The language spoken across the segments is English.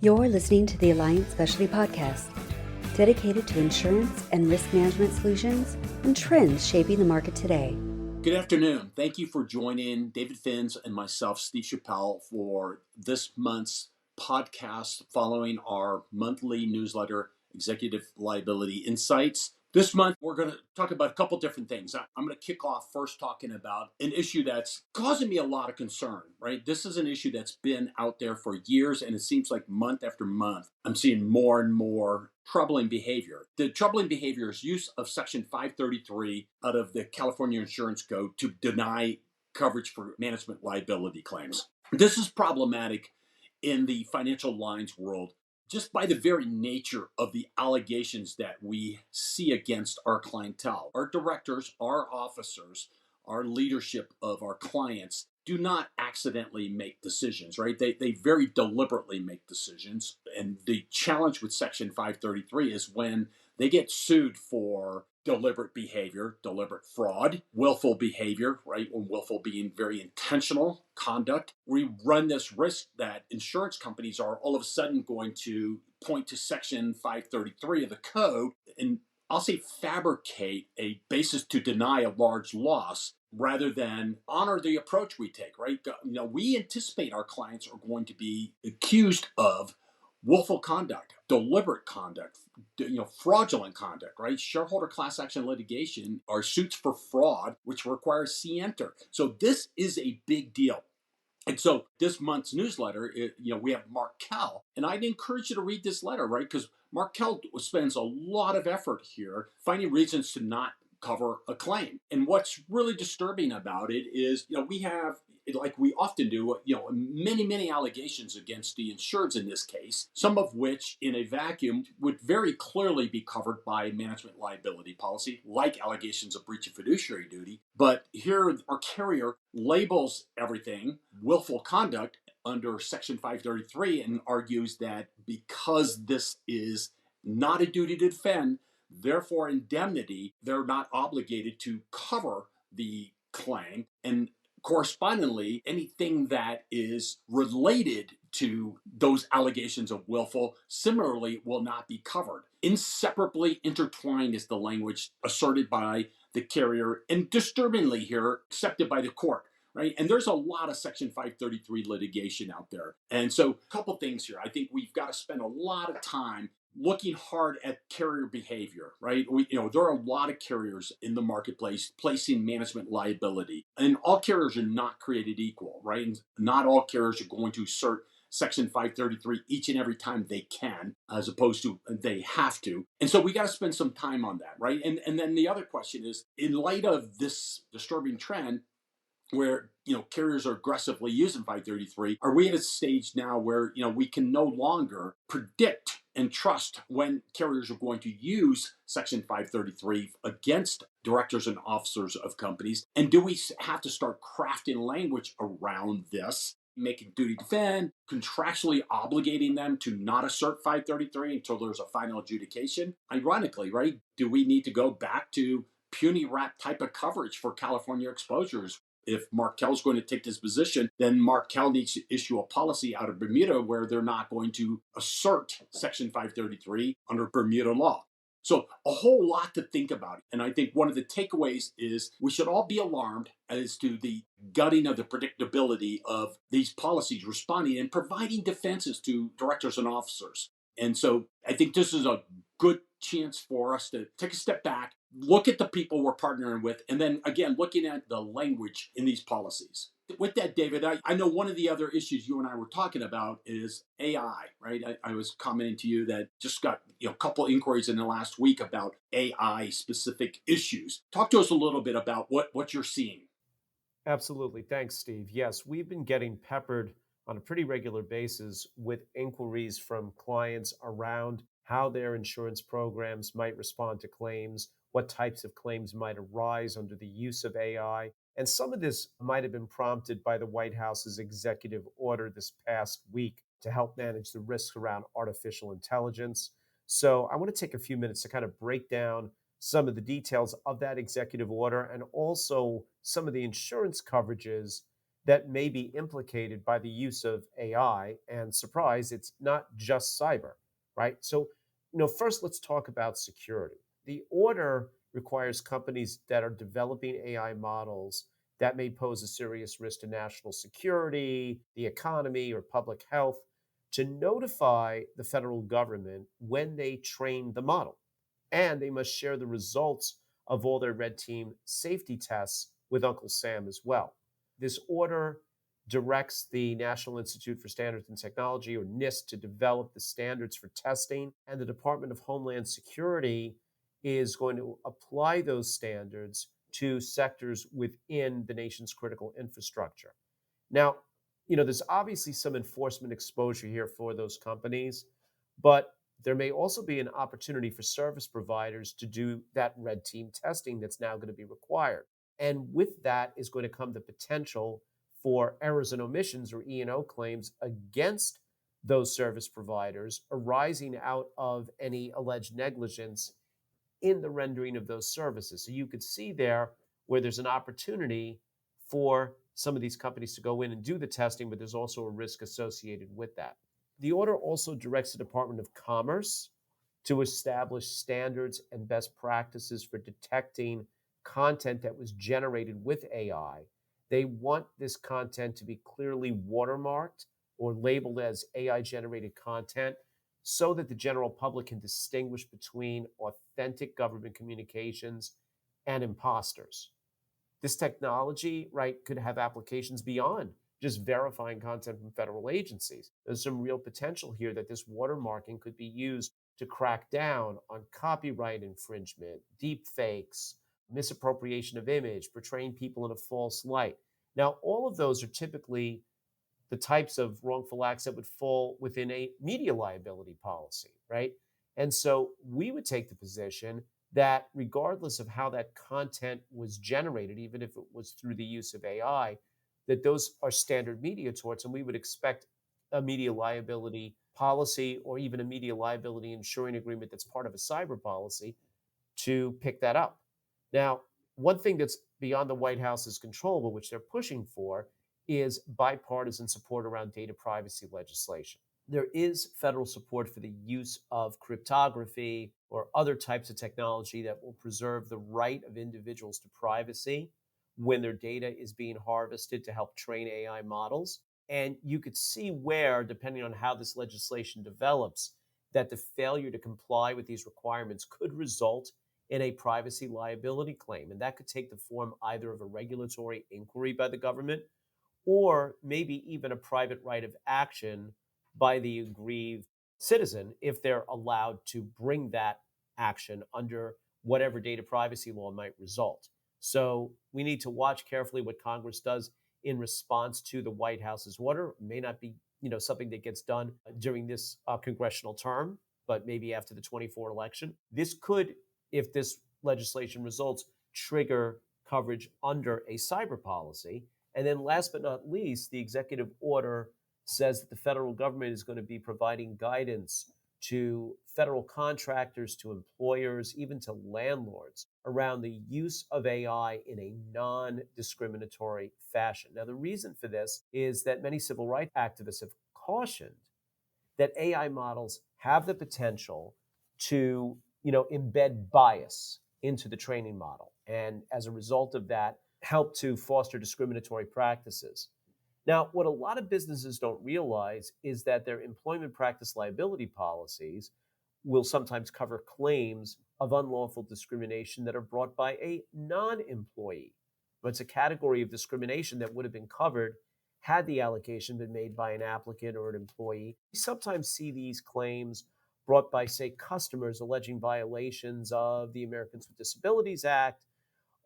You're listening to the Alliant Specialty Podcast, dedicated to insurance and risk management solutions and trends shaping the market today. Good afternoon. Thank you for joining David Finz and myself, Steve Shappell, for this month's podcast following our monthly newsletter, Executive Liability Insights. This month, we're going to talk about a couple different things. I'm going to kick off first talking about an issue that's causing me a lot of concern, right? This is an issue that's been out there for years, and it seems like month after month, I'm seeing more and more troubling behavior. The troubling behavior is use of Section 533 out of the California Insurance Code to deny coverage for management liability claims. This is problematic in the financial lines world just by the very nature of the allegations that we see against our clientele. Our directors, our officers, our leadership of our clients do not accidentally make decisions, right? They very deliberately make decisions. And the challenge with Section 533 is when they get sued for deliberate behavior, deliberate fraud, willful behavior, right? When willful being very intentional conduct, we run this risk that insurance companies are all of a sudden going to point to Section 533 of the code and I'll say fabricate a basis to deny a large loss rather than honor the approach we take, right? We anticipate our clients are going to be accused of willful conduct, deliberate conduct, fraudulent conduct, right? Shareholder class action litigation are suits for fraud, which requires scienter. So this is a big deal. And so this month's newsletter, we have Mark Kell, and I'd encourage you to read this letter, right? Because Mark Kell spends a lot of effort here finding reasons to not cover a claim. And what's really disturbing about it is, we have, like we often do, many, many allegations against the insureds in this case, some of which in a vacuum would very clearly be covered by management liability policy, like allegations of breach of fiduciary duty. But here our carrier labels everything willful conduct under Section 533 and argues that because this is not a duty to defend, therefore indemnity, they're not obligated to cover the claim. And correspondingly, anything that is related to those allegations of willful similarly will not be covered. Inseparably intertwined is the language asserted by the carrier and disturbingly here accepted by the court. Right. And there's a lot of Section 533 litigation out there. And so a couple things here. I think we've got to spend a lot of time looking hard at carrier behavior, right? There are a lot of carriers in the marketplace placing management liability, and all carriers are not created equal, right? And not all carriers are going to assert Section 533 each and every time they can, as opposed to they have to. And so we got to spend some time on that, right? And then the other question is, in light of this disturbing trend, where carriers are aggressively using 533, are we at a stage now where we can no longer predict and trust when carriers are going to use Section 533 against directors and officers of companies? And do we have to start crafting language around this, making duty defend, contractually obligating them to not assert 533 until there's a final adjudication? Ironically, right, do we need to go back to puny wrap type of coverage for California exposures? If Mark Kell's going to take this position, then Mark Kell needs to issue a policy out of Bermuda where they're not going to assert Section 533 under Bermuda law. So a whole lot to think about. And I think one of the takeaways is we should all be alarmed as to the gutting of the predictability of these policies responding and providing defenses to directors and officers. And so I think this is a good chance for us to take a step back, look at the people we're partnering with, and then again, looking at the language in these policies. With that, David, I know one of the other issues you and I were talking about is AI, right? I was commenting to you that just got a couple inquiries in the last week about AI specific issues. Talk to us a little bit about what you're seeing. Absolutely. Thanks, Steve. Yes, we've been getting peppered on a pretty regular basis with inquiries from clients around how their insurance programs might respond to claims, what types of claims might arise under the use of AI. And some of this might have been prompted by the White House's executive order this past week to help manage the risks around artificial intelligence. So I want to take a few minutes to kind of break down some of the details of that executive order and also some of the insurance coverages that may be implicated by the use of AI. And surprise, it's not just cyber, right? So, first let's talk about security. The order requires companies that are developing AI models that may pose a serious risk to national security, the economy, or public health to notify the federal government when they train the model. And they must share the results of all their red team safety tests with Uncle Sam as well. This order directs the National Institute for Standards and Technology, or NIST, to develop the standards for testing, and the Department of Homeland Security is going to apply those standards to sectors within the nation's critical infrastructure. Now, there's obviously some enforcement exposure here for those companies, but there may also be an opportunity for service providers to do that red team testing that's now going to be required. And with that is going to come the potential for errors and omissions, or E&O claims, against those service providers arising out of any alleged negligence in the rendering of those services. So you could see there where there's an opportunity for some of these companies to go in and do the testing, but there's also a risk associated with that. The order also directs the Department of Commerce to establish standards and best practices for detecting content that was generated with AI. They want this content to be clearly watermarked or labeled as AI generated content so that the general public can distinguish between authentic government communications and imposters. This technology, right, could have applications beyond just verifying content from federal agencies. There's some real potential here that this watermarking could be used to crack down on copyright infringement, deep fakes, misappropriation of image, portraying people in a false light. Now, all of those are typically the types of wrongful acts that would fall within a media liability policy, right? And so we would take the position that regardless of how that content was generated, even if it was through the use of AI, that those are standard media torts, and we would expect a media liability policy or even a media liability insuring agreement that's part of a cyber policy to pick that up. Now, one thing that's beyond the White House's control, but which they're pushing for, is bipartisan support around data privacy legislation. There is federal support for the use of cryptography or other types of technology that will preserve the right of individuals to privacy when their data is being harvested to help train AI models. And you could see where, depending on how this legislation develops, that the failure to comply with these requirements could result in a privacy liability claim. And that could take the form either of a regulatory inquiry by the government or maybe even a private right of action by the aggrieved citizen if they're allowed to bring that action under whatever data privacy law might result. So we need to watch carefully what Congress does in response to the White House's order. It may not be, something that gets done during this congressional term, but maybe after the 24 election. This could, if this legislation results, trigger coverage under a cyber policy. And then last but not least, the executive order says that the federal government is going to be providing guidance to federal contractors, to employers, even to landlords around the use of AI in a non-discriminatory fashion. Now, the reason for this is that many civil rights activists have cautioned that AI models have the potential to, embed bias into the training model. And as a result of that, help to foster discriminatory practices. Now, what a lot of businesses don't realize is that their employment practice liability policies will sometimes cover claims of unlawful discrimination that are brought by a non-employee. But it's a category of discrimination that would have been covered had the allegation been made by an applicant or an employee. We sometimes see these claims brought by, say, customers alleging violations of the Americans with Disabilities Act,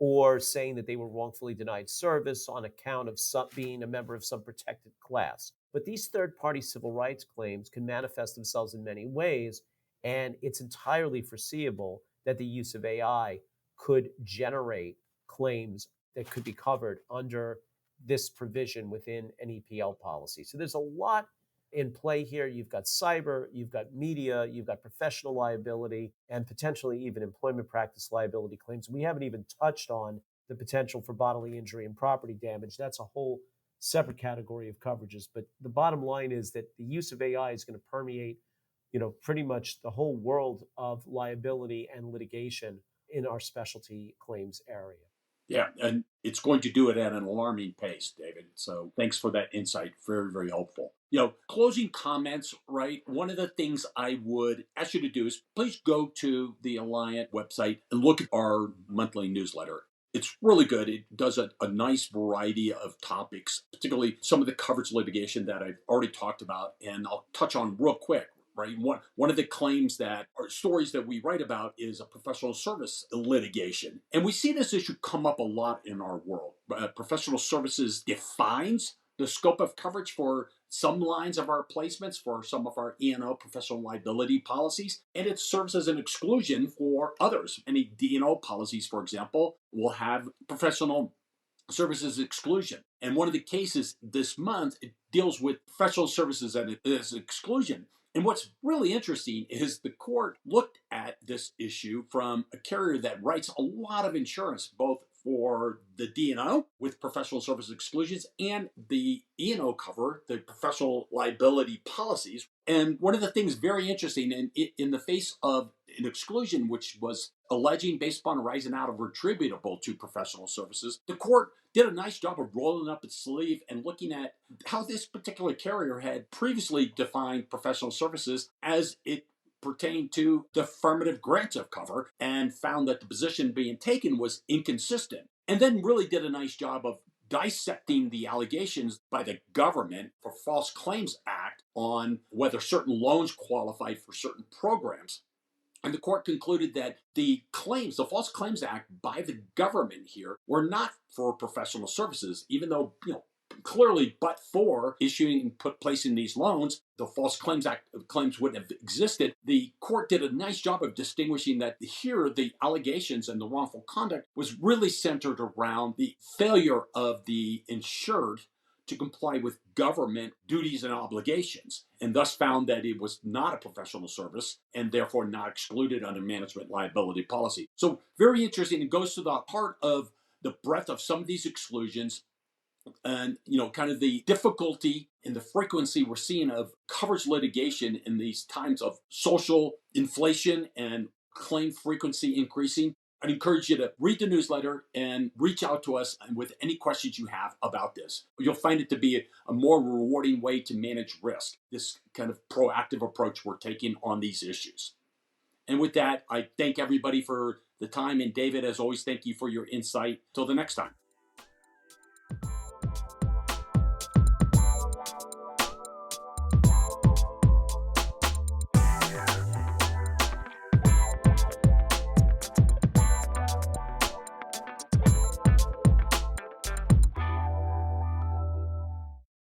or saying that they were wrongfully denied service on account of being a member of some protected class. But these third-party civil rights claims can manifest themselves in many ways, and it's entirely foreseeable that the use of AI could generate claims that could be covered under this provision within an EPL policy. So there's a lot in play here. You've got cyber, you've got media, you've got professional liability, and potentially even employment practice liability claims. We haven't even touched on the potential for bodily injury and property damage. That's a whole separate category of coverages. But the bottom line is that the use of AI is going to permeate, pretty much the whole world of liability and litigation in our specialty claims area. Yeah, and it's going to do it at an alarming pace, David. So thanks for that insight. Very, very helpful. Closing comments, right? One of the things I would ask you to do is please go to the Alliant website and look at our monthly newsletter. It's really good. It does a nice variety of topics, particularly some of the coverage litigation that I've already talked about. And I'll touch on real quick, right? One of the claims that or stories that we write about is a professional service litigation. And we see this issue come up a lot in our world. Professional services defines the scope of coverage for some lines of our placements, for some of our E&O professional liability policies, and it serves as an exclusion for others. Any D&O policies, for example, will have professional services exclusion. And one of the cases this month, it deals with professional services as exclusion. And what's really interesting is the court looked at this issue from a carrier that writes a lot of insurance, both for the D&O with professional service exclusions and the E&O cover, the professional liability policies. And one of the things very interesting in the face of an exclusion, which was alleging based upon arising out of or attributable to professional services, the court did a nice job of rolling up its sleeve and looking at how this particular carrier had previously defined professional services as it pertained to the affirmative grants of cover, and found that the position being taken was inconsistent. And then really did a nice job of dissecting the allegations by the government for False Claims Act on whether certain loans qualified for certain programs. And the court concluded that the False Claims Act by the government here were not for professional services, even though, clearly, but for issuing and placing these loans, the False Claims Act claims wouldn't have existed. The court did a nice job of distinguishing that here the allegations and the wrongful conduct was really centered around the failure of the insured to comply with government duties and obligations, and thus found that it was not a professional service and therefore not excluded under management liability policy. So very interesting. It goes to the heart of the breadth of some of these exclusions, and kind of the difficulty and the frequency we're seeing of coverage litigation in these times of social inflation and claim frequency increasing. I'd encourage you to read the newsletter and reach out to us with any questions you have about this. You'll find it to be a more rewarding way to manage risk, this kind of proactive approach we're taking on these issues. And with that, I thank everybody for the time. And David, as always, thank you for your insight. Till the next time.